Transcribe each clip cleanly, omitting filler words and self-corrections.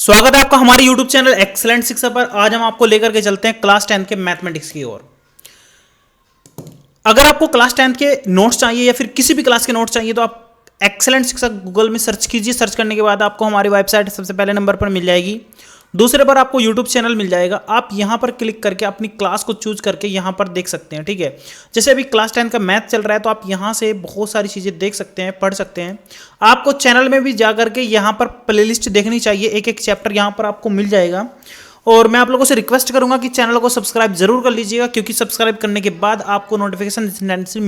स्वागत है आपका हमारे YouTube चैनल एक्सेलेंट शिक्षा पर। आज हम आपको लेकर के चलते हैं क्लास 10 के मैथमेटिक्स की ओर। अगर आपको क्लास 10 के नोट्स चाहिए या फिर किसी भी क्लास के नोट्स चाहिए तो आप एक्सेलेंट शिक्षा गूगल में सर्च कीजिए। सर्च करने के बाद आपको हमारी वेबसाइट सबसे पहले नंबर पर मिल जाएगी, दूसरे पर आपको YouTube चैनल मिल जाएगा। आप यहाँ पर क्लिक करके अपनी क्लास को चूज करके यहाँ पर देख सकते हैं। ठीक है, जैसे अभी क्लास 10 का मैथ चल रहा है तो आप यहाँ से बहुत सारी चीज़ें देख सकते हैं, पढ़ सकते हैं। आपको चैनल में भी जा करके यहाँ पर प्लेलिस्ट देखनी चाहिए, एक एक चैप्टर यहाँ पर आपको मिल जाएगा। और मैं आप लोगों से रिक्वेस्ट करूंगा कि चैनल को सब्सक्राइब जरूर कर लीजिएगा, क्योंकि सब्सक्राइब करने के बाद आपको नोटिफिकेशन इंस्टेंटली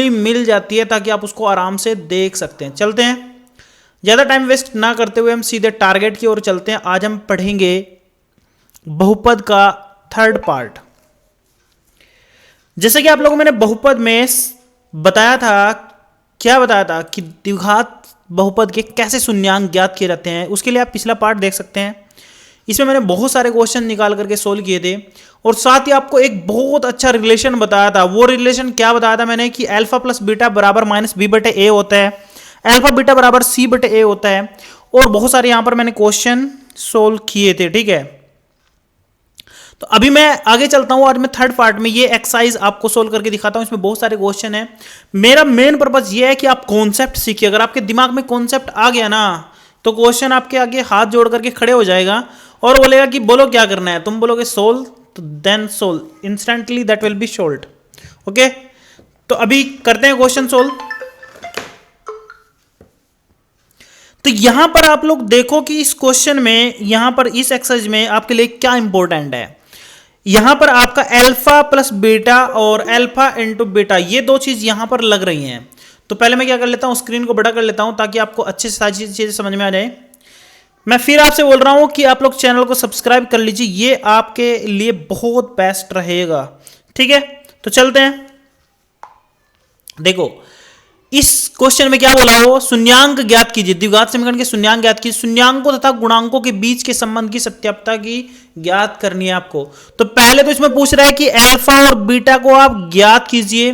मिल जाती है, ताकि आप उसको आराम से देख सकते हैं। चलते हैं, ज़्यादा टाइम वेस्ट ना करते हुए हम सीधे टारगेट की ओर चलते हैं। आज हम पढ़ेंगे बहुपद का थर्ड पार्ट। जैसे कि आप लोगों मैंने बहुपद में बताया था, क्या बताया था कि द्विघात बहुपद के कैसे शून्यांक ज्ञात किए जाते हैं, उसके लिए आप पिछला पार्ट देख सकते हैं। इसमें मैंने बहुत सारे क्वेश्चन निकाल करके सोल्व किए थे और साथ ही आपको एक बहुत अच्छा रिलेशन बताया था। वो रिलेशन क्या बताया था मैंने कि अल्फा प्लस बीटा बराबर माइनस बी बटे ए होता है, अल्फा बीटा बराबर सी बटे ए होता है। और बहुत सारे यहां पर मैंने क्वेश्चन सोल्व किए थे। ठीक है, तो अभी मैं आगे चलता हूं। आज मैं थर्ड पार्ट में ये एक्सरसाइज आपको सोल्व करके दिखाता हूं। इसमें बहुत सारे क्वेश्चन है। मेरा मेन पर्पस ये है कि आप कॉन्सेप्ट सीखिए। अगर आपके दिमाग में कॉन्सेप्ट आ गया ना तो क्वेश्चन आपके आगे हाथ जोड़ करके खड़े हो जाएगा और बोलेगा कि बोलो क्या करना है। तुम बोलोगे सोल्व, तो then solve instantly, that will be solved. Okay, तो अभी करते हैं क्वेश्चन सोल्व। तो यहां पर आप लोग देखो कि इस क्वेश्चन में, यहां पर इस एक्सरसाइज में आपके लिए क्या इंपॉर्टेंट है। यहां पर आपका अल्फा प्लस बीटा और अल्फा इंटू बीटा, ये दो चीज यहां पर लग रही हैं। तो पहले मैं क्या कर लेता हूं, स्क्रीन को बड़ा कर लेता हूं ताकि आपको अच्छे से सारी चीजें समझ में आ जाए। मैं फिर आपसे बोल रहा हूं कि आप लोग चैनल को सब्सक्राइब कर लीजिए, ये आपके लिए बहुत बेस्ट रहेगा। ठीक है, तो चलते हैं। देखो इस क्वेश्चन में क्या बोला हो, शून्यांक ज्ञात कीजिए, द्विघात समीकरण के शून्यांक ज्ञात कीजिए। शून्यांकों तथा गुणांकों के बीच के संबंध की सत्यापता की ज्ञात करनी है आपको। तो पहले तो इसमें पूछ रहा है कि अल्फा और बीटा को आप ज्ञात कीजिए,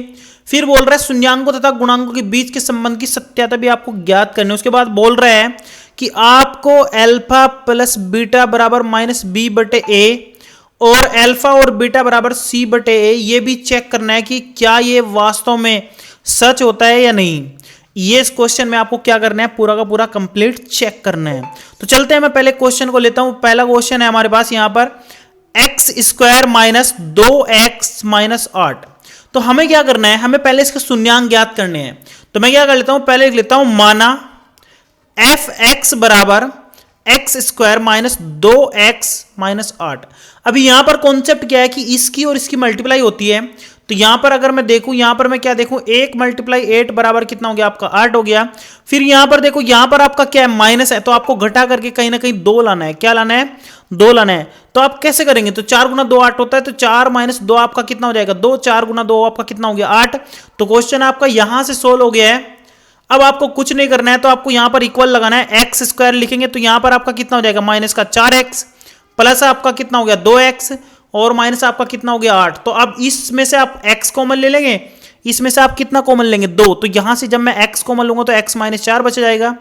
फिर बोल रहा है शून्यांकों तथा गुणांकों के बीच के संबंध की सत्यापता भी आपको ज्ञात करनी है। उसके बाद बोल रहा है कि आपको अल्फा प्लस बीटा बराबर माइनस बी बटे ए और अल्फा और बीटा बराबर सी बटे ए, ये भी चेक करना है कि क्या ये वास्तव में सच होता है या नहीं। ये इस क्वेश्चन में आपको क्या करना है, पूरा का पूरा कंप्लीट चेक करना है। तो चलते हैं, मैं पहले क्वेश्चन को लेता हूं। पहला क्वेश्चन है हमारे पास यहां पर x square minus 2x minus 8। तो हमें क्या करना है, हमें पहले इसके शून्यांक ज्ञात करने हैं। तो मैं क्या कर लेता हूं, पहले लिख लेता हूं माना एफ एक्स बराबर x square minus 2x minus 8। अभी यहां पर कॉन्सेप्ट क्या है कि इसकी और इसकी मल्टीप्लाई होती है। तो यहां पर अगर मैं देखूं, यहां पर मैं क्या देखूं, 1 मल्टीप्लाई 8 बराबर कितना हो गया आपका 8 हो गया। फिर यहां पर देखो, यहां पर आपका क्या है, माइनस है, तो आपको घटा करके कहीं ना कहीं 2 लाना है। क्या लाना है, 2 लाना है। तो आप कैसे करेंगे, तो 4 गुना 2 8 होता है, तो 4 माइनस 2 आपका कितना हो जाएगा 2, 4 गुना 2 आपका कितना हो गया 8। तो क्वेश्चन आपका यहां से सोल्व हो गया है। अब आपको कुछ नहीं करना है, तो आपको यहां पर इक्वल लगाना है, एक्स स्क्वायर लिखेंगे तो यहां पर आपका कितना हो जाएगा माइनस का 4x प्लस आपका कितना हो गया 2x और माइनस आपका कितना हो गया 8। तो अब इसमें से आप x कॉमन ले लेंगे, इसमें से आप कितना कॉमन लेंगे 2। तो यहां से जब मैं x कॉमन लूंगा तो x माइनस 4 बच जाएगा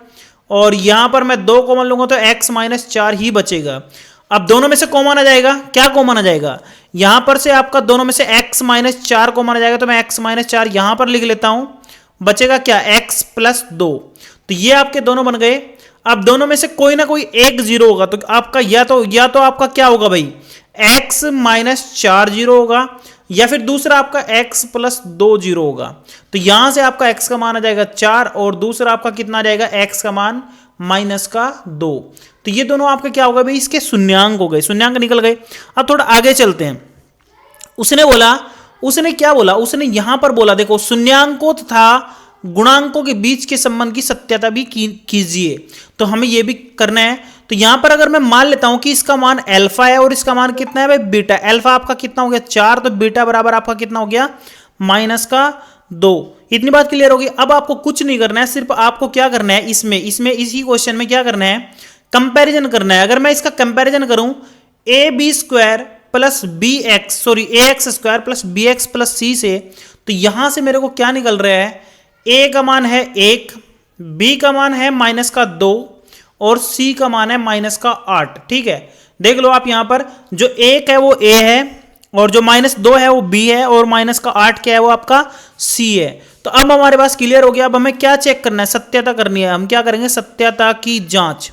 और यहां पर मैं 2 कॉमन लूंगा तो x माइनस 4 ही बचेगा। अब दोनों में से कॉमन आ जाएगा, क्या कॉमन आ जाएगा, यहां पर से आपका दोनों में से x माइनस 4 कॉमन आ जाएगा। तो मैं x माइनस 4 यहां पर लिख लेता हूं, बचेगा क्या x प्लस 2। तो ये आपके दोनों बन गए। अब दोनों में से कोई ना कोई एक जीरो होगा, तो आपका या तो आपका क्या होगा भाई, x माइनस 4 जीरो होगा, या फिर दूसरा आपका x प्लस 2 जीरो होगा। तो यहां से आपका x का मान आ जाएगा 4 और दूसरा आपका कितना आ जाएगा, x का मान माइनस का 2। तो ये दोनों आपके क्या होगा भाई, इसके शून्यांक हो गए, शून्यांक निकल गए। अब थोड़ा आगे चलते हैं। उसने क्या बोला, उसने यहां पर बोला, देखो शून्यांकों तथा गुणांकों के बीच के संबंध की सत्यापता भी कीजिए। तो हमें यह भी करना है। तो यहां पर अगर मैं मान लेता हूं कि इसका मान अल्फा है और इसका मान कितना है भाई बीटा। अल्फा आपका कितना हो गया 4, तो बीटा बराबर आपका कितना हो गया माइनस का 2। इतनी बात क्लियर होगी। अब आपको कुछ नहीं करना है, सिर्फ आपको क्या करना है, इसमें इसी क्वेश्चन में क्या करना है, कंपैरिजन करना है। अगर मैं इसका कंपैरिजन करूं, A B square plus B X A X square plus B X plus C से, तो यहां से मेरे को क्या निकल रहा है, ए का मान है 1, बी का मान है माइनस का 2 और c का मान है -8। ठीक है, देख लो आप यहां पर जो 1 है वो a है और जो -2 है वो b है और -8 क्या है वो आपका c है। तो अब हमारे पास क्लियर हो गया। अब हमें क्या चेक करना है, सत्यता करनी है। हम क्या करेंगे, सत्यता की जांच।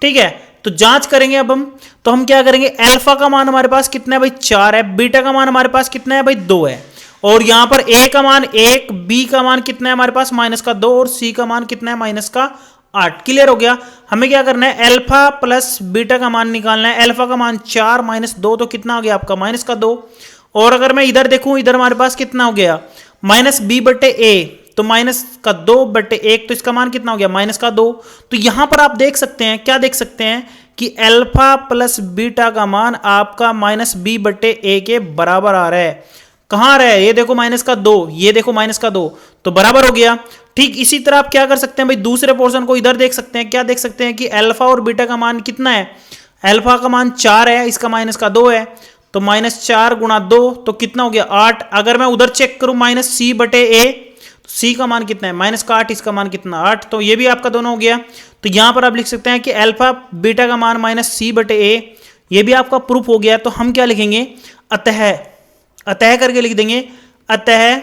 ठीक है, तो जांच करेंगे अब हम। तो हम क्या करेंगे, अल्फा का मान हमारे पास कितना है भाई 4 है, बीटा का मान हमारे पास कितना है भाई 2 है, और यहां पर a का मान 1, b का मान कितना है हमारे पास -2 और c का मान कितना है -8। क्लियर हो गया। हमें क्या करना है, अल्फा प्लस बीटा का मान निकालना है। अल्फा का मान 4 -2 तो कितना हो गया आपका -2। और अगर मैं इधर देखूं, इधर हमारे पास कितना हो गया -b/a, तो -2/1, तो इसका मान कितना हो गया -2। तो यहां पर आप देख सकते हैं, क्या देख सकते हैं कि अल्फा प्लस बीटा का मान आपका -b/a के बराबर आ रहा है। कहां आ रहा है, ये देखो -2, ये देखो -2, तो बराबर हो गया। ठीक इसी तरह आप क्या कर सकते हैं भाई, दूसरे पोर्शन को इधर देख सकते हैं। क्या देख सकते हैं कि अल्फा और बीटा का मान कितना है, अल्फा का मान 4 है, इसका -2 है, तो -4 गुणा 2 तो कितना हो गया 8। अगर मैं उधर चेक करूं -c/a, तो c का मान कितना है -8, इसका मान कितना 8, तो ये भी आपका दोनों हो गया। तो यहां पर आप लिख सकते हैं कि अल्फा बीटा का मान -c/a, ये भी आपका प्रूफ हो गया। तो हम क्या लिखेंगे, अतः करके लिख देंगे, अतः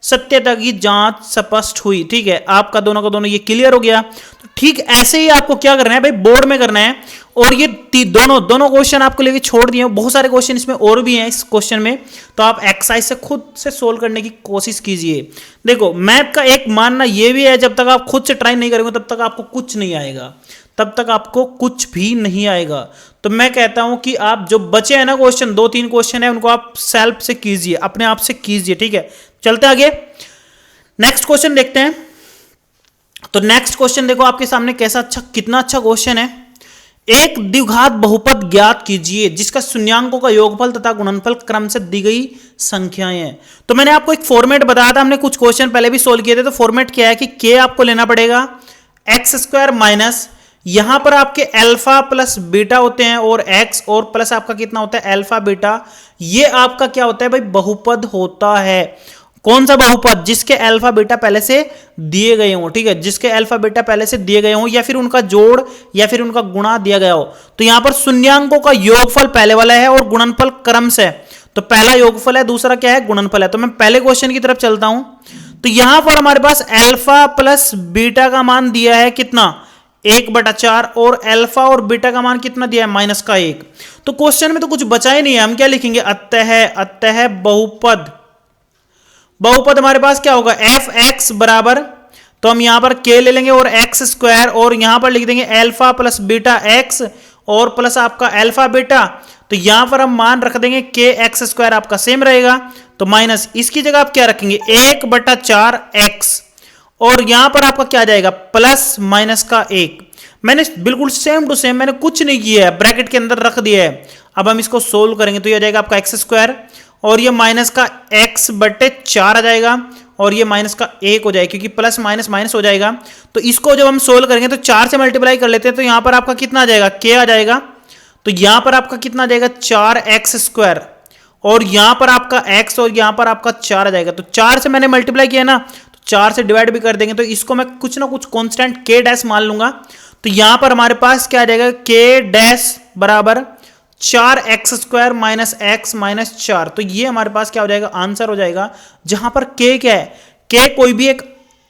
सत्यता की जांच स्पष्ट हुई। ठीक है, आपका दोनों का दोनों ये क्लियर हो गया। तो ठीक ऐसे ही आपको क्या करना है भाई, बोर्ड में करना है। और ये दोनों क्वेश्चन आपको लेके छोड़ दिए, बहुत सारे क्वेश्चन इसमें और भी हैं इस क्वेश्चन में, तो आप एक्सरसाइज से खुद से सोल्व करने की कोशिश कीजिए। देखो मैथ का एक मानना ये भी है, जब तक आप खुद से ट्राई नहीं करेंगे तब तक आपको कुछ नहीं आएगा, तब तक आपको कुछ भी नहीं आएगा। तो मैं कहता हूं कि आप जो बचे हैं ना क्वेश्चन, 2-3 क्वेश्चन है, उनको आप सेल्फ से कीजिए, अपने आप से कीजिए। ठीक है, चलते आगे, नेक्स्ट क्वेश्चन देखते हैं। तो नेक्स्ट क्वेश्चन देखो आपके सामने कैसा कितना अच्छा क्वेश्चन है। एक द्विघात बहुपद ज्ञात कीजिए जिसका शून्यांकों का योगफल तथा गुणनफल क्रम से दी गई संख्याएं हैं। तो मैंने आपको एक फॉर्मेट बताया था, हमने कुछ क्वेश्चन पहले भी सोल्व किए थे। तो फॉर्मेट क्या है कि k आपको लेना पड़ेगा x² माइनस, यहां पर आपके अल्फा प्लस बीटा होते हैं और x, और प्लस आपका कितना होता है अल्फा बीटा। ये आपका क्या होता है भाई, बहुपद होता है। कौन सा बहुपद, जिसके अल्फा बीटा पहले से दिए गए हो। ठीक है, जिसके अल्फा बीटा पहले से दिए गए हो, या फिर उनका जोड़ या फिर उनका गुणा दिया गया हो। तो यहां पर शून्यांकों का योगफल पहले वाला है और गुणनफल क्रम से, तो पहला योगफल है, दूसरा क्या है गुणनफल है। तो मैं पहले क्वेश्चन की तरफ चलता हूं। तो यहां पर हमारे पास अल्फा प्लस बीटा का मान दिया है कितना 1/4, और अल्फा और बीटा का मान कितना दिया है -1। तो क्वेश्चन में तो कुछ बचा ही नहीं है, हम क्या लिखेंगे, अतः बहुपद हमारे पास क्या होगा f(x) बराबर, तो हम यहां पर k ले लेंगे और x², और यहां पर लिख देंगे अल्फा प्लस बीटा x और प्लस आपका अल्फा बीटा। तो यहां पर हम मान रख देंगे kx² आपका सेम रहेगा, तो माइनस, इसकी जगह आप क्या रखेंगे 1/4x, और यहां पर आपका क्या जाएगा +(-1). मैंने बिल्कुल सेम टू सेम, मैंने कुछ नहीं किया है, ब्रैकेट के अंदर रख दिया है। अब हम इसको सोल्व करेंगे तो ये जाएगा आपका x², और ये -(x/4) आ जाएगा, और ये -(1) हो जाएगा, क्योंकि प्लस माइनस माइनस हो जाएगा। तो इसको जब हम सोल्व करेंगे तो 4 से मल्टीप्लाई कर लेते हैं, तो यहां पर आपका कितना आ जाएगा k आ जाएगा। तो यहां पर आपका कितना आ जाएगा 4x², और यहां पर आपका x और यहां पर आपका 4 आ जाएगा। तो 4 से मैंने मल्टीप्लाई किया ना, तो 4 से डिवाइड भी कर देंगे, तो इसको मैं कुछ ना कुछ कांस्टेंट k' मान लूंगा। तो यहां पर हमारे पास क्या आ जाएगा k' बराबर 4x² माइनस x माइनस 4। तो ये हमारे पास क्या हो जाएगा, आंसर हो जाएगा, जहां पर k क्या है, k कोई भी एक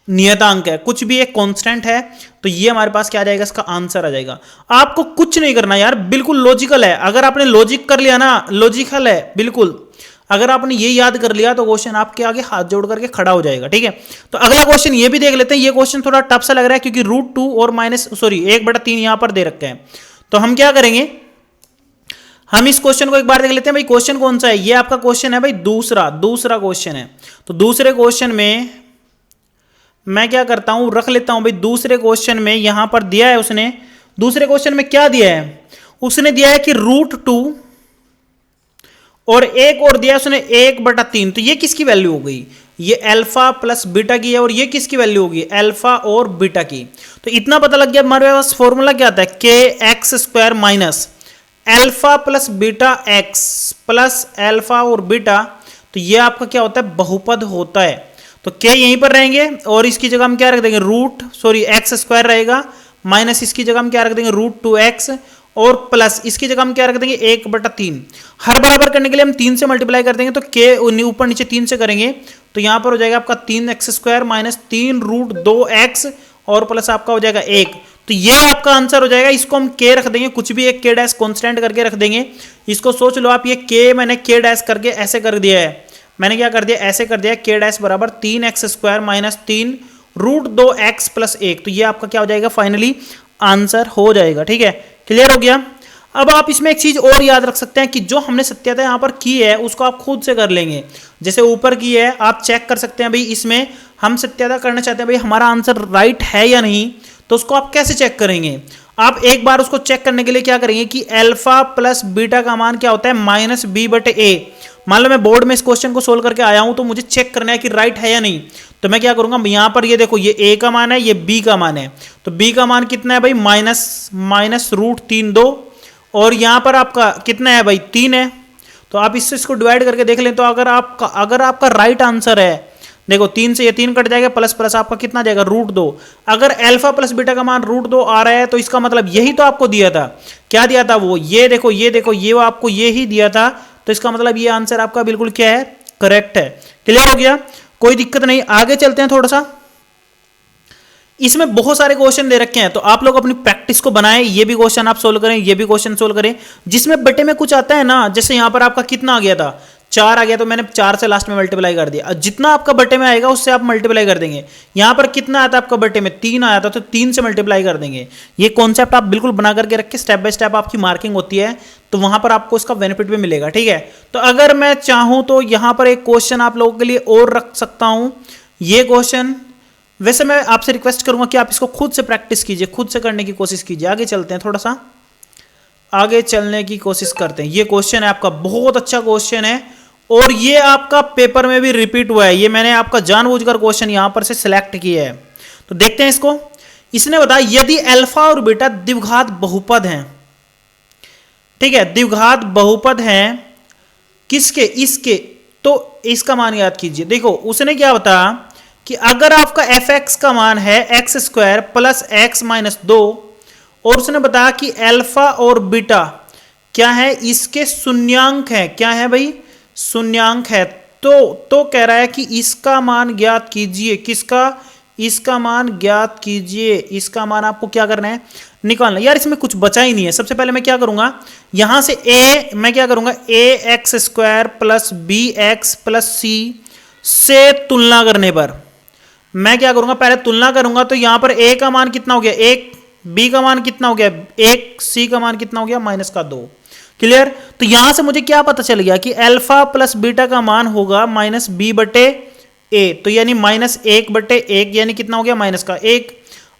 नियतांक है, कुछ भी एक कांस्टेंट है। तो ये हमारे पास क्या आ जाएगा, इसका आंसर आ जाएगा। आपको कुछ नहीं करना यार, बिल्कुल लॉजिकल है। अगर आपने लॉजिक कर लिया ना, लॉजिकल है बिल्कुल, अगर आपने ये याद कर लिया तो क्वेश्चन आपके आगे हाथ जोड़ करके खड़ा हो जाएगा। ठीक है, तो अगला क्वेश्चन ये भी देख लेते हैं। ये क्वेश्चन थोड़ा टफ सा लग रहा है, क्योंकि √2 और 1/3 यहां पर दे रखे हैं। तो हम क्या करेंगे, हम इस क्वेश्चन को एक बार देख लेते हैं। भाई क्वेश्चन कौन सा है, ये आपका क्वेश्चन है भाई दूसरा क्वेश्चन है। तो दूसरे क्वेश्चन में मैं क्या करता हूं, रख लेता हूं भाई दूसरे क्वेश्चन में, यहां पर दिया है उसने, दूसरे क्वेश्चन में क्या दिया है, उसने दिया है कि √2 और एक और दिया उसने 1/3। तो ये किसकी वैल्यू हो गई, ये अल्फा प्लस बीटा की है, और ये किसकी वैल्यू होगी अल्फा और बीटा की। तो इतना पता लग गया। हमारे पास फॉर्मूला क्या आता है, kx² minus alpha plus beta x plus alpha और बीटा। तो ये आपका क्या होता है, बहुपद होता है। तो k यहीं पर रहेंगे, और इसकी जगह हम क्या रख देंगे x² रहेगा माइनस इसकी जगह हम क्या रख देंगे √2x और प्लस इसकी जगह हम क्या रख देंगे 1/3। हर बराबर करने के लिए हम 3 से मल्टीप्लाई कर देंगे तो के ऊपर नीचे 3 से करेंगे तो यहां पर हो जाएगा आपका 3x² माइनस 3√2x और प्लस आपका हो जाएगा 1। तो ये आपका आंसर हो जाएगा। इसको हम के रख देंगे, कुछ भी एक के डैश कॉन्स्टेंट करके रख देंगे। इसको सोच लो आप, ये के मैंने के डैश करके ऐसे कर दिया है। मैंने क्या कर दिया, ऐसे कर दिया के डैश बराबर 3x² माइनस 3√2x प्लस 1। तो ये आपका क्या हो जाएगा फाइनली आंसर हो जाएगा। ठीक है, क्लियर हो गया। अब आप इसमें एक चीज और याद रख सकते हैं कि जो हमने सत्याता यहां पर की है उसको आप खुद से कर लेंगे। जैसे ऊपर की है आप चेक कर सकते हैं भाई, इसमें हम सत्याता करना चाहते हैं भाई हमारा आंसर राइट है या नहीं, तो उसको आप कैसे चेक करेंगे। आप एक बार उसको चेक करने के लिए क्या करेंगे कि अल्फा प्लस बीटा का मान क्या होता है -b/a। मान लो मैं बोर्ड में इस क्वेश्चन को सोल्व करके आया हूं तो मुझे चेक करना है कि राइट है या नहीं। तो मैं क्या करूंगा, यहां पर ये देखो ये a का मान है, ये b का मान है। तो b का मान कितना है भाई -√32 और यहां पर आपका कितना है भाई 3 है। तो आप इससे इसको डिवाइड करके देख लें तो अगर आपका राइट आंसर है, देखो 3 से ये 3 कट जाएगा, प्लस प्लस आपका कितना जाएगा √2। अगर अल्फा प्लस बीटा का मान √2 आ रहा है तो इसका मतलब यही तो आपको दिया था। क्या दिया था वो, ये देखो ये आपको ये ही दिया था। तो इसका मतलब ये आंसर आपका बिल्कुल क्या है, करेक्ट है। क्लियर हो गया, कोई दिक्कत नहीं। आगे चलते हैं थोड़ा सा। इसमें बहुत सारे क्वेश्चन दे रखे हैं तो आप लोग अपनी प्रैक्टिस को बनाएं। ये भी क्वेश्चन आप सोल्व करें, ये भी क्वेश्चन सोल्व करें। जिसमें बटे में कुछ आता है ना, जैसे यहां पर आपका कितना आ गया था 4 आ गया तो मैंने 4 से लास्ट में मल्टीप्लाई कर दिया। जितना आपका बटे में आएगा उससे आप मल्टीप्लाई कर देंगे। यहां पर कितना आया था आपका बटे में 3 आया था तो 3 से मल्टीप्लाई कर देंगे। ये कॉन्सेप्ट आप बिल्कुल बना करके रखें, स्टेप बाय स्टेप आपकी मार्किंग होती है तो वहां पर आपको इसका बेनिफिट भी मिलेगा। ठीक है, तो अगर मैं चाहूं तो यहां पर एक क्वेश्चन आप लोगों के लिए और रख सकता हूं। ये क्वेश्चन वैसे मैं आपसे रिक्वेस्ट करूंगा कि आप इसको खुद से प्रैक्टिस कीजिए, खुद से करने की कोशिश कीजिए। आगे चलते हैं, थोड़ा सा आगे चलने की कोशिश करते हैं। ये क्वेश्चन है आपका, बहुत अच्छा क्वेश्चन है और ये आपका पेपर में भी रिपीट हुआ है। ये मैंने आपका जानबूझकर क्वेश्चन यहां पर से सिलेक्ट किया है। तो देखते हैं इसको। इसने बताया यदि अल्फा और बीटा द्विघात बहुपद हैं, ठीक है, द्विघात बहुपद हैं किसके, इसके, तो इसका मान याद कीजिए। देखो उसने क्या बताया कि अगर आपका f(x) का मान है x² प्लस x माइनस 2 और उसने बताया कि अल्फा और बीटा क्या है, इसके शून्यांक है। क्या है भाई, शून्यांक है। तो कह रहा है कि इसका मान ज्ञात कीजिए। किसका, इसका मान ज्ञात कीजिए। इसका मान आपको क्या करना है, निकालना। यार इसमें कुछ बचा ही नहीं है। सबसे पहले मैं क्या करूंगा, यहां से मैं क्या करूंगा ax² plus bx plus c से तुलना करने पर मैं क्या करूंगा, पहले तुलना करूंगा। तो यहां पर a का मान कितना हो गया 1, b का मान कितना हो गया 1, c का मान कितना हो गया -2। क्लियर। तो यहां से मुझे क्या पता चल गया कि अल्फा प्लस बीटा का मान होगा -b/a। तो यानी -1/1 यानी कितना हो गया -1।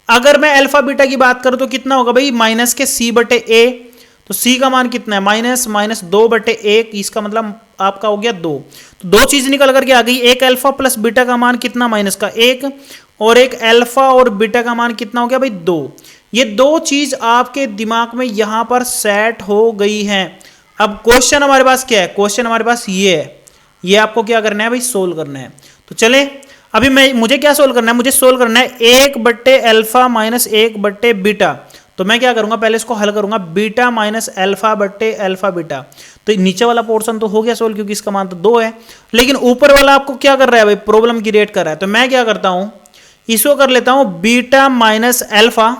अगर मैं अल्फा बीटा की बात करूं तो कितना होगा भाई -c/a। तो c का मान कितना है -2/1। इसका मतलब आपका हो गया 2। तो दो चीज निकल करके आ गई, एक अल्फा प्लस बीटा का मान कितना -1 और एक अल्फा और बीटा का मान कितना हो गया भाई 2। ये दो चीज आपके दिमाग में यहां पर सेट हो गई हैं। अब क्वेश्चन हमारे पास क्या है, क्वेश्चन हमारे पास ये है, ये आपको क्या करना है भाई, सोल्व करना है। तो चले अभी मुझे क्या सोल्व करना है, मुझे सोल्व करना है 1/अल्फा माइनस 1/बीटा। तो मैं क्या करूंगा, पहले इसको हल करूंगा बीटा माइनस अल्फा बीटा। तो नीचे वाला पोर्शन तो हो गया सोल्व क्योंकि इसका मान तो 2 है, लेकिन ऊपर वाला आपको क्या कर रहा है भाई, प्रॉब्लम क्रिएट कर रहा है। तो मैं क्या करता हूं, इसको कर लेता हूं बीटा माइनस अल्फा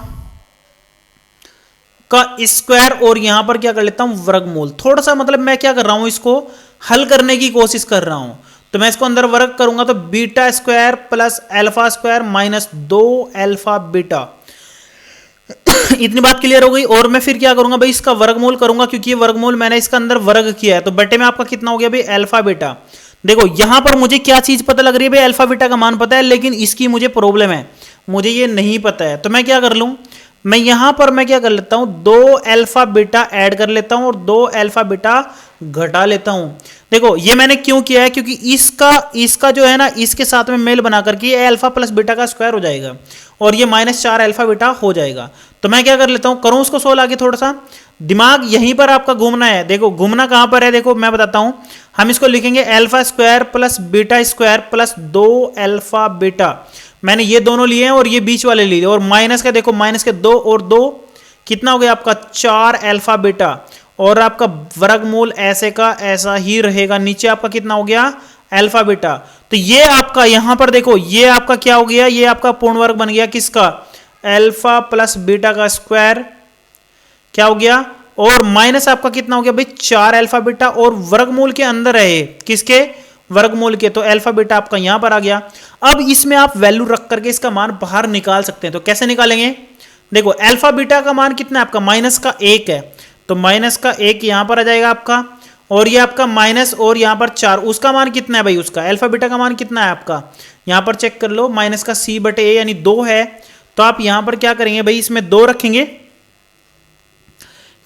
का स्क्वायर और यहां पर क्या कर लेता हूं वर्गमूल। थोड़ा सा मतलब मैं क्या कर रहा हूं, इसको हल करने की कोशिश कर रहा हूं। तो मैं इसको अंदर वर्ग करूंगा तो beta square plus alpha square minus 2 alpha beta. इतनी बात क्लियर हो गई। और मैं फिर क्या करूंगा भाई, इसका वर्गमूल करूंगा क्योंकि ये वर्गमूल मैंने इसका अंदर वर्ग किया है। तो बटे में आपका कितना हो गया भाई अल्फा बीटा। देखो यहां पर मुझे क्या चीज पता लग रही है भाई, अल्फा बीटा का मान पता है लेकिन इसकी मुझे प्रॉब्लम है, मुझे ये नहीं पता है। तो मैं क्या कर लूं, मैं यहां पर मैं क्या कर लेता हूं 2 अल्फा बीटा ऐड कर लेता हूं और 2 अल्फा बीटा घटा लेता हूं। देखो ये मैंने क्यों किया है, क्योंकि इसका जो है ना इसके साथ में मेल बना करके ये अल्फा प्लस बीटा का स्क्वायर हो जाएगा और ये -4 अल्फा बीटा हो जाएगा। तो मैं क्या कर लेता हूं, करूं उसको सोल्व। आगे थोड़ा सा दिमाग यहीं पर आपका घूमना है। देखो घूमना कहां पर है, देखो मैं बताता हूं। हम इसको लिखेंगे alpha square plus beta square plus 2 alpha beta मैंने ये दोनों लिए हैं और ये बीच वाले लिए, और माइनस का देखो, माइनस के 2 और 2 कितना हो गया आपका 4 अल्फा बीटा, और आपका वर्गमूल ऐसे का ऐसा ही रहेगा, नीचे आपका कितना हो गया अल्फा बीटा। तो ये आपका यहां पर देखो, ये आपका क्या हो गया, ये आपका पूर्ण वर्ग बन गया किसका, अल्फा प्लस बीटा का स्क्वायर, क्या हो गया, और माइनस आपका कितना हो गया भाई 4 अल्फा बीटा, और वर्गमूल के अंदर है किसके, वर्गमूल के, तो अल्फा बीटा आपका यहां पर आ गया। अब इसमें आप वैल्यू रख करके इसका मान बाहर निकाल सकते हैं। तो कैसे निकालेंगे, देखो अल्फा बीटा का मान कितना है आपका, माइनस का 1 है, तो माइनस का 1 यहां पर आ जाएगा आपका, और ये आपका माइनस और यहां पर 4, उसका मान कितना है भाई, उसका अल्फा बीटा का मान कितना है आपका, यहां पर चेक कर लो, माइनस का c बटे a यानी 2 है। तो आप यहां पर क्या करेंगे भाई, इसमें 2 रखेंगे,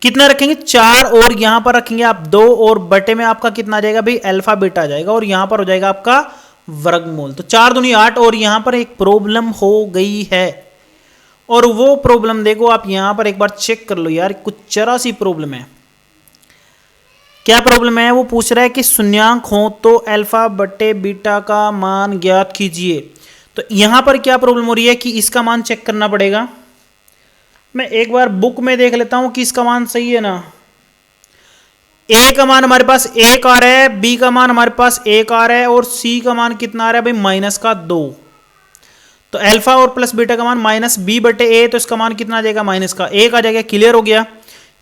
कितना रखेंगे 4, और यहां पर रखेंगे आप 2, और बटे में आपका कितना आ जाएगा भाई अल्फा बीटा आ जाएगा, और यहां पर हो जाएगा आपका वर्गमूल। तो 4 दूनी 8, और यहां पर एक प्रॉब्लम हो गई है, और वो प्रॉब्लम देखो आप यहां पर एक बार चेक कर लो यार, कुछ जरा सी प्रॉब्लम है। क्या प्रॉब्लम है, वो पूछ रहा है कि शून्यांक हो तो अल्फा बटे बीटा का मान ज्ञात कीजिए। तो यहां पर क्या प्रॉब्लम हो रही है कि इसका मान चेक करना पड़ेगा। मैं एक बार बुक में देख लेता हूं कि इसका मान सही है ना। ए का मान हमारे पास 1 आ रहा है, बी का मान हमारे पास 1 आ रहा है, और सी का मान कितना आ रहा है भाई माइनस का 2। तो अल्फा और प्लस बीटा का मान माइनस बी बटे ए, तो इसका मान कितना आ जाएगा माइनस का 1 आ जाएगा, क्लियर हो गया।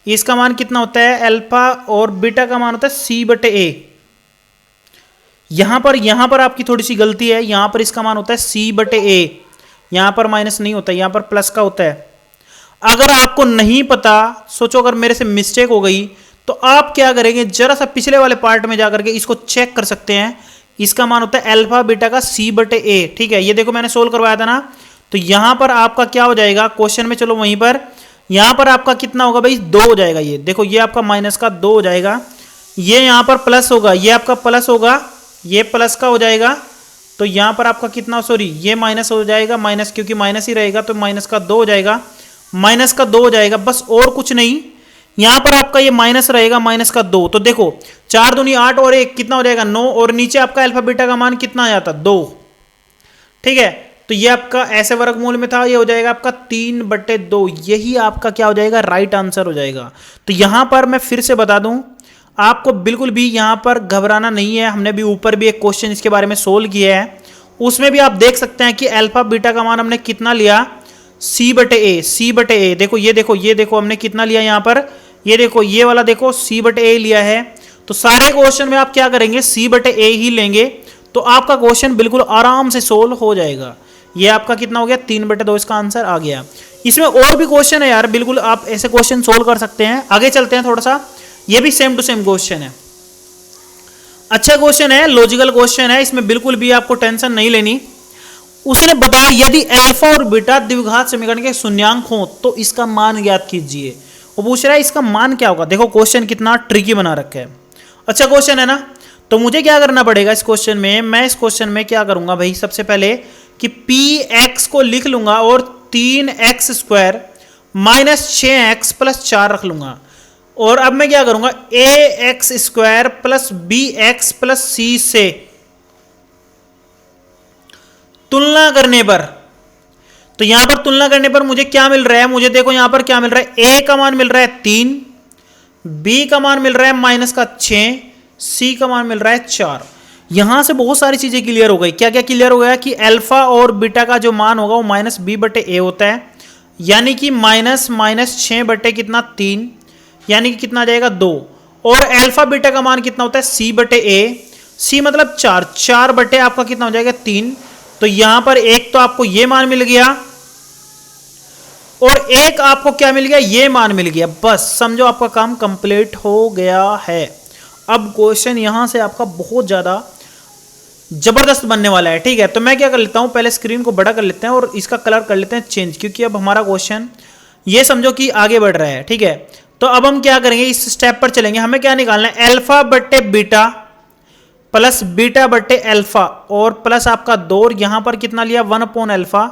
इसका मान कितना होता है, अल्फा और बीटा का मान होता है सी बटे ए। यहां पर आपकी थोड़ी सी गलती है, यहां पर इसका मान होता है सी बटे ए, यहां पर माइनस नहीं होता, यहां पर प्लस का होता है। अगर आपको नहीं पता, सोचो अगर मेरे से मिस्टेक हो गई, तो आप क्या करेंगे, जरा सा पिछले वाले पार्ट में जाकर के इसको चेक कर सकते हैं। इसका मान होता है अल्फा बीटा का सी बटे ए, ठीक है, ये देखो मैंने सोल्व करवाया था ना। तो यहां पर आपका क्या हो जाएगा क्वेश्चन में, चलो वहीं पर, यहां पर आपका कितना होगा भाई 2 हो जाएगा, ये देखो ये आपका माइनस का 2 हो जाएगा, ये यहां पर प्लस होगा, ये आपका प्लस होगा, ये प्लस का हो जाएगा। तो यहां पर आपका कितना, सॉरी ये माइनस हो जाएगा, माइनस क्योंकि माइनस ही रहेगा, तो माइनस का 2 हो जाएगा, माइनस का 2 हो जाएगा, बस और कुछ नहीं। यहां पर आपका ये माइनस रहेगा, माइनस का 2, तो देखो 4 दूनी 8 और 1 कितना हो जाएगा 9, और नीचे आपका अल्फा बीटा का मान कितना आ जाता 2, ठीक है। तो ये आपका ऐसे वर्गमूल में था, ये हो जाएगा आपका 3 बटे 2, यही आपका क्या हो जाएगा राइट आंसर हो जाएगा। तो यहां पर मैं फिर से बता दूं, आपको बिल्कुल भी यहां पर घबराना नहीं है। हमने भी ऊपर भी एक क्वेश्चन इसके बारे में सोल्व किया है, उसमें भी आप देख सकते हैं कि अल्फा बीटा का मान हमने कितना लिया सी बटे ए, सी बटे ए, देखो ये देखो, ये देखो हमने कितना लिया यहां पर, ये देखो ये वाला देखो सी बटे ए लिया है। तो सारे क्वेश्चन में आप क्या करेंगे सी बटे ए ही लेंगे, तो आपका क्वेश्चन बिल्कुल आराम से सोल्व हो जाएगा। ये आपका कितना हो गया 3 बटे 2, इसका आंसर आ गया। इसमें और भी क्वेश्चन है यार, बिल्कुल आप ऐसे क्वेश्चन सोल्व कर सकते हैं। आगे चलते हैं थोड़ा सा, ये भी सेम टू सेम क्वेश्चन है, अच्छा क्वेश्चन है, लॉजिकल क्वेश्चन है, इसमें बिल्कुल भी आपको टेंशन नहीं लेनी। उसने बताया यदि अल्फा और बीटा द्विघात समीकरण के शून्यांक हो तो इसका मान ज्ञात कीजिए। वो पूछ रहा है इसका मान क्या होगा। देखो क्वेश्चन कितना ट्रिकी बना रखा है, अच्छा क्वेश्चन है ना। तो मुझे क्या करना पड़ेगा इस क्वेश्चन में, मैं इस क्वेश्चन में क्या करूंगा भाई, सबसे पहले कि पी एक्स को लिख लूंगा और 3x square minus 6x plus 4 रख लूंगा, और अब मैं क्या करूंगा A X square plus B X plus C से तुलना करने पर, तो यहां पर तुलना करने पर मुझे क्या मिल रहा है, मुझे देखो यहां पर क्या मिल रहा है, ए का मान मिल रहा है 3, बी का मान मिल रहा है माइनस का 6, सी का मान मिल रहा है 4। यहां से बहुत सारी चीजें क्लियर हो गई। क्या क्या क्लियर हो गया कि अल्फा और बीटा का जो मान होगा वो माइनस बी बटे ए होता है, यानी कि माइनस 6 बटे कितना 3, यानी कि कितना आ जाएगा 2, और अल्फा बीटा का मान कितना होता है सी बटे ए, सी मतलब 4 बटे आपका कितना हो जाएगा 3। तो यहां पर एक तो आपको ये मान मिल गया और एक आपको क्या मिल गया, ये मान मिल गया, बस समझो आपका काम कंप्लीट हो गया है। अब क्वेश्चन यहां से आपका बहुत ज्यादा जबरदस्त बनने वाला है, ठीक है। तो मैं क्या कर लेता हूं, पहले स्क्रीन को बड़ा कर लेते हैं और इसका कलर कर लेते हैं चेंज, क्योंकि अब हमारा क्वेश्चन ये समझो कि आगे बढ़ रहा है, ठीक है। तो अब हम क्या करेंगे, इस स्टेप पर चलेंगे। हमें क्या निकालना है, अल्फा बटे बीटा प्लस बीटा बटे अल्फा और प्लस आपका 2, और यहां पर कितना लिया 1 upon alpha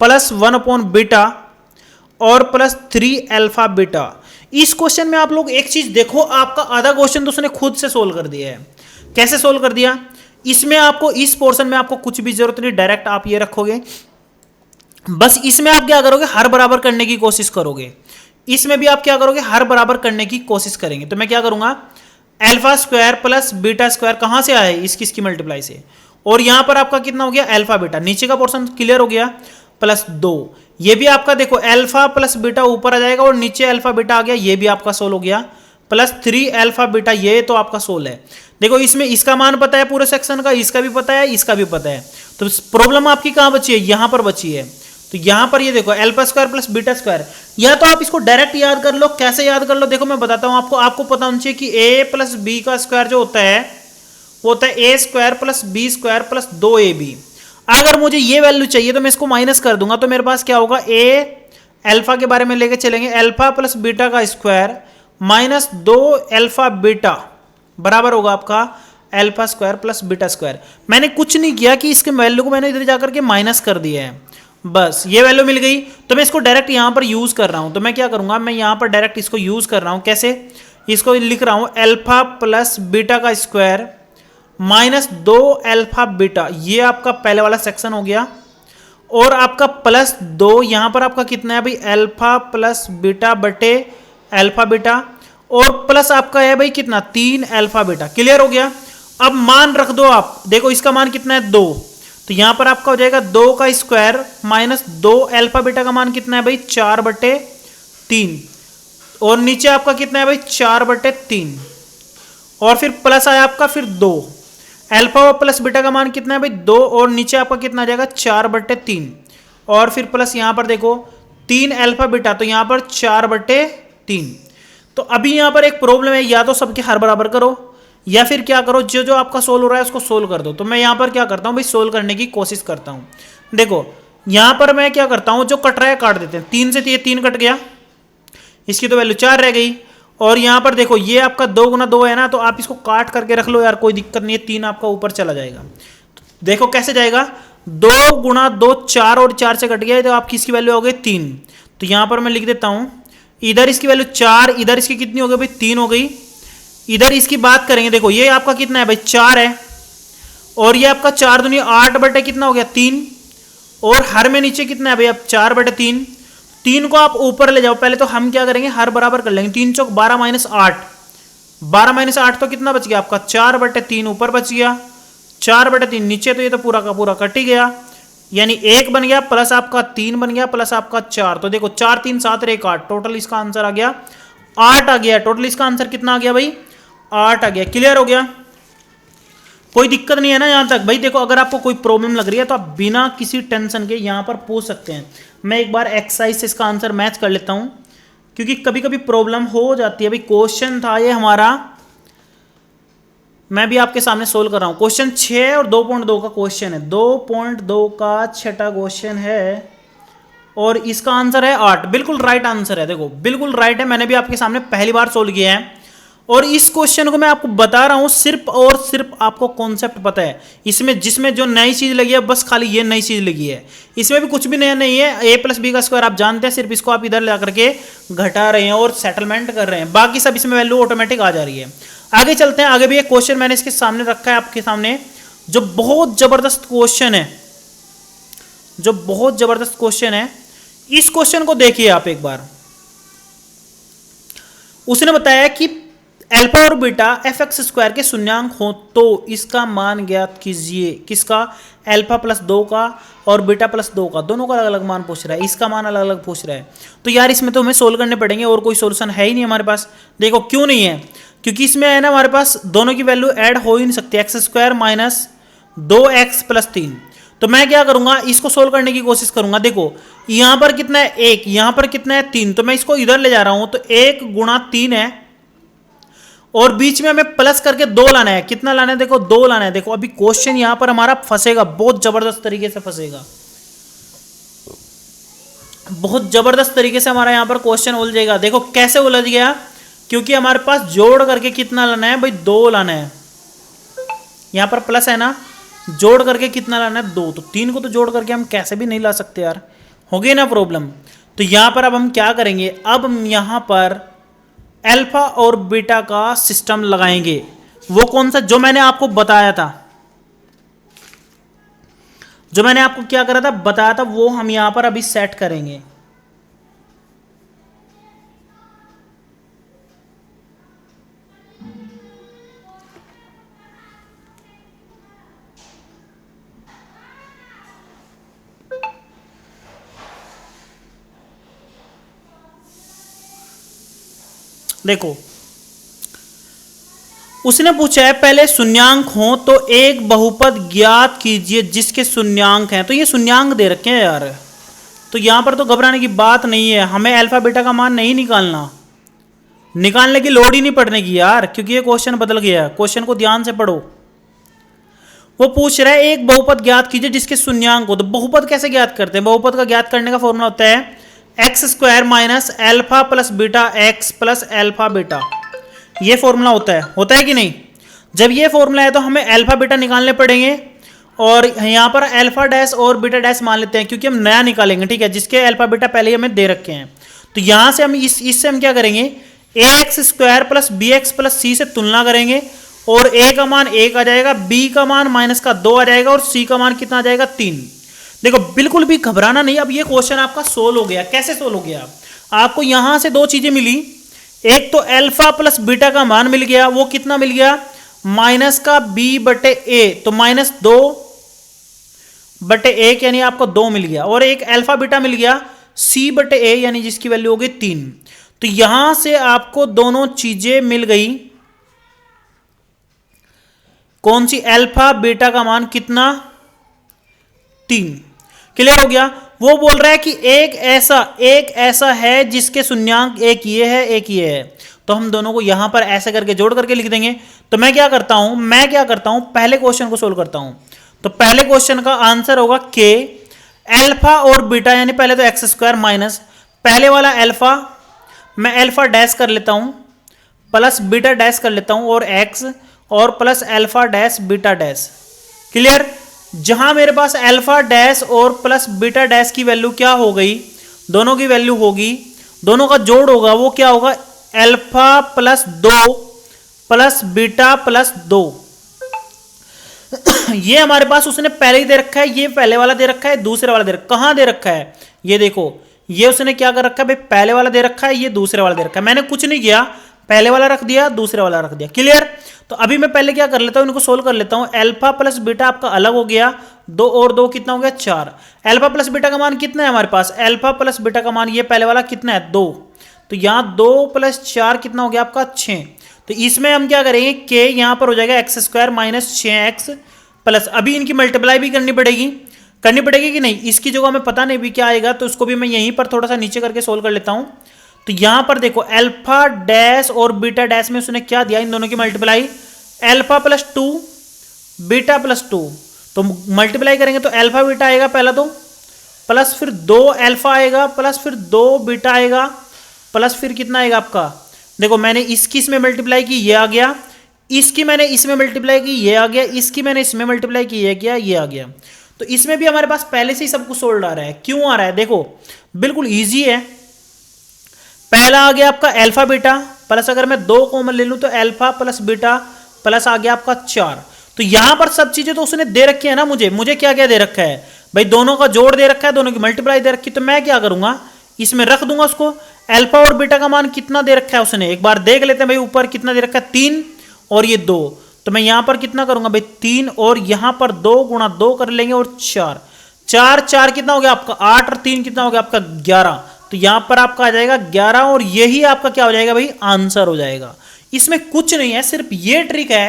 plus 1 upon beta और प्लस 3 अल्फा बीटा। इस क्वेश्चन में आप लोग एक चीज देखो, आपका आधा क्वेश्चन तो उसने खुद से सोल्व कर दिया है। कैसे सोल्व कर दिया, इसमें आपको इस पोर्शन में आपको कुछ भी जरूरत नहीं, डायरेक्ट आप ये रखोगे बस इसमें आप क्या करोगे, हर बराबर करने की कोशिश करोगे। इसमें भी आप क्या करोगे, हर बराबर करने की कोशिश करेंगे। तो मैं क्या करूंगा, alpha square plus beta square कहां से आया, इसकी मल्टीप्लाई से, और यहां पर आपका कितना हो गया, अल्फा बीटा, नीचे का पोर्शन क्लियर हो गया, प्लस 2। ये भी आपका देखो अल्फा प्लस बीटा ऊपर आ जाएगा और नीचे अल्फा बीटा आ गया, ये भी आपका सोल्व हो गया, प्लस 3 अल्फा बीटा, ये तो आपका सोल्व है। देखो इसमें इसका मान पता है पूरे सेक्शन का, इसका भी पता है, इसका भी पता है, तो प्रॉब्लम आपकी कहां बची है, यहां पर बची है। तो यहां पर ये देखो alpha square plus beta square, या तो आप इसको डायरेक्ट याद कर लो। कैसे याद कर लो, देखो मैं बताता हूं आपको पता होना चाहिए कि ए प्लस बी का स्क्वायर जो होता है वो होता है A square plus B square plus 2ab। अगर मुझे ये वैल्यू चाहिए तो मैं इसको माइनस कर दूंगा, तो मेरे पास क्या होगा, ए अल्फा के बारे में लेके चलेंगे, अल्फा प्लस बीटा का स्क्वायर माइनस 2 अल्फा बीटा बराबर होगा आपका alpha square plus beta square. मैंने कुछ नहीं किया कि इसके वैल्यू को मैंने इधर जाकर के माइनस कर दिया है, बस ये वैल्यू मिल गई। तो मैं इसको डायरेक्ट यहां पर यूज कर रहा हूं, तो मैं क्या करूंगा, मैं यहां पर डायरेक्ट इसको यूज कर रहा हूं। कैसे, इसको लिख रहा हूं अल्फा प्लस बीटा का स्क्वायर माइनस 2 अल्फा बीटा, ये आपका पहले वाला सेक्शन हो गया, और आपका प्लस 2 यहां पर आपका कितना है भाई, अल्फा प्लस बीटा बटे अल्फा बीटा, और प्लस आपका है भाई कितना, 3 अल्फा बीटा। क्लियर हो गया। अब मान रख दो आप, देखो इसका मान कितना है, 2, तो यहां पर आपका हो जाएगा 2 का स्क्वायर माइनस 2 अल्फा बीटा का मान कितना है भाई, 4/3, और नीचे आपका कितना है भाई, 4/3, और फिर प्लस आया आपका फिर 2 अल्फा और प्लस बीटा का मान कितना है भाई, 2, और नीचे आपका कितना आ जाएगा, 4/3, और फिर प्लस यहां पर देखो 3 अल्फा बीटा, तो यहां पर 4/3। तो अभी यहां पर एक प्रॉब्लम है, या तो सबके हर बराबर करो या फिर क्या करो, जो जो आपका सोल्व हो रहा है उसको सोल्व कर दो। तो मैं यहां पर क्या करता हूं भाई, सोल्व करने की कोशिश करता हूं। देखो यहां पर मैं क्या करता हूं, जो कट रहा है काट देते हैं, 3 से ये 3 कट गया, इसकी तो वैल्यू 4 रह गई, और यहां पर देखो ये आपका 2 गुना 2 है ना, तो आप इसको काट करके रख लो यार, कोई दिक्कत नहीं है, 3 आपका ऊपर चला जाएगा। देखो कैसे जाएगा, 2 गुना 2 4, और 4 से कट गया, तो आपकी इसकी वैल्यू हो गई 3। तो यहां पर मैं लिख देता हूं, इधर इसकी वैल्यू 4, इधर इसकी कितनी हो गई भाई, 3 हो गई। इधर इसकी बात करेंगे, देखो ये आपका कितना है भाई, 4 है, और ये आपका 4 दूनी 8 बटे कितना हो गया, 3, और हर में नीचे कितना है भाई, अब 4/3, 3 को आप ऊपर ले जाओ। पहले तो हम क्या करेंगे, हर बराबर कर लेंगे, 3 चौक 12 माइनस 8, 12 माइनस 8 तो कितना बच गया आपका, 4/3 ऊपर बच गया, 4/3 नीचे, तो ये तो पूरा का पूरा कट ही गया, यानी 1 बन गया, प्लस आपका 3 बन गया, प्लस आपका 4, तो देखो 4 3 7 1 8, टोटल इसका आंसर आ गया 8 आ गया। टोटल इसका आंसर कितना आ गया भाई, 8 आ गया। क्लियर हो गया, कोई दिक्कत नहीं है ना यहां तक भाई। देखो अगर आपको कोई प्रॉब्लम लग रही है तो आप बिना किसी टेंशन के यहां पर पूछ सकते हैं। मैं एक बार एक्सरसाइज से इसका आंसर मैच कर लेता हूं, क्योंकि कभी कभी प्रॉब्लम हो जाती है भाई। क्वेश्चन था ये हमारा, मैं भी आपके सामने सोल्व कर रहा हूं, क्वेश्चन 6 और 2.2 का क्वेश्चन है, 2.2 का 6वां क्वेश्चन है, और इसका आंसर है 8। बिल्कुल राइट आंसर है, देखो बिल्कुल राइट है, मैंने भी आपके सामने पहली बार सोल्व किया है। और इस क्वेश्चन को मैं आपको बता रहा हूं सिर्फ और सिर्फ आपको कॉन्सेप्ट पता है, इसमें जिसमें जो नई चीज लगी है बस खाली ये नई चीज लगी है, इसमें भी कुछ भी नया नहीं है। ए प्लस बी का स्क्वायर आप जानते हैं, सिर्फ इसको आप इधर ला करके घटा रहे हैं और सेटलमेंट कर रहे हैं, बाकी सब इसमें वैल्यू ऑटोमेटिक आ जा रही है। आगे चलते हैं, आगे भी एक क्वेश्चन मैंने इसके सामने रखा है आपके सामने, जो बहुत जबरदस्त क्वेश्चन है, जो बहुत जबरदस्त क्वेश्चन है। इस क्वेश्चन को देखिए आप एक बार। उसने बताया कि अल्फा और बीटा fx स्क्वायर के शून्यांक हो तो इसका मान ज्ञात कीजिए। किसका, अल्फा प्लस 2 का और बीटा प्लस 2 का, दोनों का अलग अलग मान पूछ रहा है, इसका मान अलग अलग पूछ रहा है। तो यार इसमें तो हमें सोल्व करने पड़ेंगे, और कोई सोल्यूशन है ही नहीं हमारे पास। देखो क्यों नहीं है, क्योंकि इसमें है ना हमारे पास दोनों की वैल्यू ऐड हो ही नहीं सकती, x square minus 2x plus 3। तो मैं क्या करूंगा, इसको सोल्व करने की कोशिश करूंगा। देखो यहां पर कितना है 1, यहां पर कितना है 3, तो मैं इसको इधर ले जा रहा हूं, तो 1 गुणा 3 है, और बीच में हमें प्लस करके 2 लाना है। कितना लाना है, देखो 2 लाना है। देखो अभी क्वेश्चन यहां पर हमारा फंसेगा, बहुत जबरदस्त तरीके से फंसेगा, बहुत जबरदस्त तरीके से हमारा यहां पर क्वेश्चन उलझेगा। देखो कैसे उलझ गया, क्योंकि हमारे पास जोड़ करके कितना लाना है भाई, 2 लाना है, यहां पर प्लस है ना, जोड़ करके कितना लाना है 2, तो 3 को तो जोड़ करके हम कैसे भी नहीं ला सकते यार, हो गई ना प्रॉब्लम। तो यहां पर अब हम क्या करेंगे, अब हम यहां पर अल्फा और बीटा का सिस्टम लगाएंगे। वो कौन सा, जो मैंने आपको बताया था, जो मैंने आपको क्या करा था, बताया था, वो हम यहां पर अभी सेट करेंगे। देखो उसने पूछा है पहले शून्यांक हो तो एक बहुपद ज्ञात कीजिए जिसके शून्यांक हैं। तो ये शून्यांक दे रखे हैं यार, तो यहां पर तो घबराने की बात नहीं है, हमें अल्फा बीटा का मान नहीं निकालना, निकालने की लोड ही नहीं पड़ने की यार, क्योंकि ये क्वेश्चन बदल गया। क्वेश्चन को ध्यान से पढ़ो। वो पूछ रहा है एक बहुपद ज्ञात कीजिए जिसके शून्यांक हो। तो बहुपद कैसे ज्ञात करते हैं? बहुपद का ज्ञात करने का फॉर्मूला होता है x square minus alpha plus beta x plus alpha beta. ये फॉर्मूला होता है कि नहीं? जब ये फॉर्मूला है तो हमें अल्फा बीटा निकालने पड़ेंगे, और यहां पर अल्फा डैश और बीटा डैश मान लेते हैं क्योंकि हम नया निकालेंगे, ठीक है, जिसके अल्फा बीटा पहले ही हमें दे रखे हैं। तो यहां से हम इससे हम क्या करेंगे, A X square plus B X plus C से तुलना करेंगे, और ए का मान 1 आ जाएगा, बी का मान माइनस का 2 आ जाएगा, और सी का मान कितना आ जाएगा 3। देखो बिल्कुल भी घबराना नहीं। अब ये क्वेश्चन आपका सोल्व हो गया। कैसे सोल्व हो गया? आपको यहां से दो चीजें मिली, एक तो अल्फा प्लस बीटा का मान मिल गया, वो कितना मिल गया, माइनस का बी बटे ए, तो माइनस 2 बटे 1 यानी आपको 2 मिल गया, और एक अल्फा बीटा मिल गया सी बटे ए यानी जिसकी वैल्यू होगी 3। तो यहां से आपको दोनों चीजें मिल गई। कौन सी? अल्फा बीटा का मान कितना, 3। क्लियर हो गया? वो बोल रहा है कि एक ऐसा है जिसके शून्यांक एक ये है, तो हम दोनों को यहां पर ऐसे करके जोड़ करके लिख देंगे। तो मैं क्या करता हूं, पहले क्वेश्चन को सोल्व करता हूं। तो पहले क्वेश्चन का आंसर होगा के अल्फा और बीटा, यानी पहले तो एक्स स्क्वायर माइनस पहले वाला अल्फा, मैं अल्फा डैश कर लेता हूं, प्लस बीटा डैश कर लेता हूं, और एक्स, और plus alpha dash beta dash. Clear? जहां मेरे पास अल्फा डैश और प्लस बीटा डैश की वैल्यू क्या हो गई, दोनों की वैल्यू होगी, दोनों का जोड़ होगा, वो क्या होगा, alpha plus 2 plus beta plus 2। ये हमारे पास उसने पहले ही दे रखा है, ये पहले वाला दे रखा है, दूसरे वाला दे रखा है। कहां दे रखा है? ये देखो, ये उसने क्या कर रखा है भाई, पहले वाला दे रखा है, ये दूसरे वाला दे रखा है। मैंने कुछ नहीं किया, पहले वाला रख दिया, दूसरे वाला रख दिया। क्लियर? तो अभी मैं पहले क्या कर लेता हूं, इनको सोल्व कर लेता हूं। अल्फा प्लस बीटा आपका अलग हो गया, 2 और 2 कितना हो गया, 4। अल्फा प्लस बीटा का मान कितना है हमारे पास, अल्फा प्लस बीटा का मान ये पहले वाला कितना है, 2। तो यहां 2 प्लस 4 कितना हो गया आपका, 6। तो इसमें हम क्या करेंगे, के यहां पर हो जाएगा x square minus 6x plus, अभी इनकी मल्टीप्लाई भी करनी पड़ेगी कि नहीं, इसकी जगह हमें पता नहीं भी क्या आएगा, तो उसको भी मैं यहीं पर थोड़ा सा नीचे करके सोल्व कर लेता हूं। तो यहां पर देखो अल्फा डैश और बीटा डैश में उसने क्या दिया, इन दोनों की multiply, alpha plus 2 beta plus 2। तो मल्टीप्लाई करेंगे तो अल्फा बीटा आएगा पहला, तो प्लस फिर 2 अल्फा आएगा, प्लस फिर 2 बीटा आएगा, प्लस फिर कितना आएगा आपका, देखो मैंने इसकी इसमें मल्टीप्लाई की, ये आ गया, इसकी मैंने इसमें मल्टीप्लाई की, ये आ गया, इसकी मैंने इसमें मल्टीप्लाई की, ये गया, ये आ गया। तो इसमें भी हमारे पास पहले से ही सब कुछ सोल्व आ रहा है। क्यों आ रहा है? देखो बिल्कुल ईजी है। पहला आ गया आपका अल्फा बीटा, प्लस अगर मैं 2 कॉमन ले लूं तो अल्फा प्लस बीटा प्लस आ गया आपका 4। तो यहां पर सब चीजें तो उसने दे रखी है ना, मुझे क्या क्या दे रखा है भाई, दोनों का जोड़ दे रखा है, दोनों की मल्टीप्लाई दे रखी। तो मैं क्या करूंगा, इसमें रख दूंगा उसको। अल्फा और बीटा का मान कितना दे रखा है उसने, एक बार देख लेते हैं भाई, ऊपर कितना दे रखा है, 3 और ये 2। तो मैं यहां पर कितना करूंगा भाई, 3 और यहां पर 2 गुणा 2 कर लेंगे, और 4 4 कितना हो गया आपका 8, और 3 कितना हो गया आपका 11। तो यहां पर आपका आ जाएगा 11, और यही आपका क्या हो जाएगा भाई, आंसर हो जाएगा। इसमें कुछ नहीं है, सिर्फ ये ट्रिक है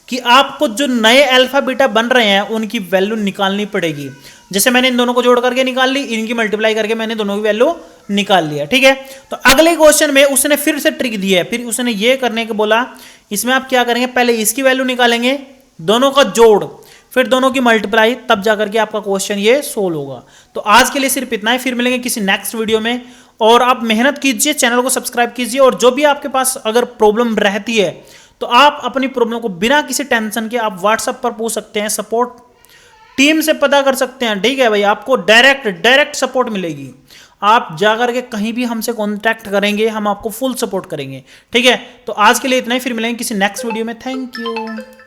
कि आपको जो नए अल्फा बीटा बन रहे हैं उनकी वैल्यू निकालनी पड़ेगी। जैसे मैंने इन दोनों को जोड़ करके निकाल ली, इनकी मल्टीप्लाई करके मैंने दोनों की वैल्यू निकाल लिया, ठीक है। तो अगले क्वेश्चन में उसने फिर से ट्रिक दी है, फिर उसने ये करने को बोला, इसमें आप क्या करेंगे, पहले इसकी वैल्यू निकालेंगे, दोनों का जोड़, फिर दोनों की मल्टीप्लाई, तब जाकर के आपका क्वेश्चन ये सोल्व होगा। तो आज के लिए सिर्फ इतना ही, फिर मिलेंगे किसी नेक्स्ट वीडियो में। और आप मेहनत कीजिए, चैनल को सब्सक्राइब कीजिए, और जो भी आपके पास अगर प्रॉब्लम रहती है तो आप अपनी प्रॉब्लम को बिना किसी टेंशन के आप व्हाट्सएप पर पूछ सकते हैं, सपोर्ट टीम से पता कर सकते हैं, ठीक है भाई। आपको डायरेक्ट सपोर्ट मिलेगी, आप जाकर के कहीं भी हमसे कांटेक्ट करेंगे, हम आपको फुल सपोर्ट करेंगे, ठीक है। तो आज के लिए इतना ही, फिर मिलेंगे किसी नेक्स्ट वीडियो में। Thank you.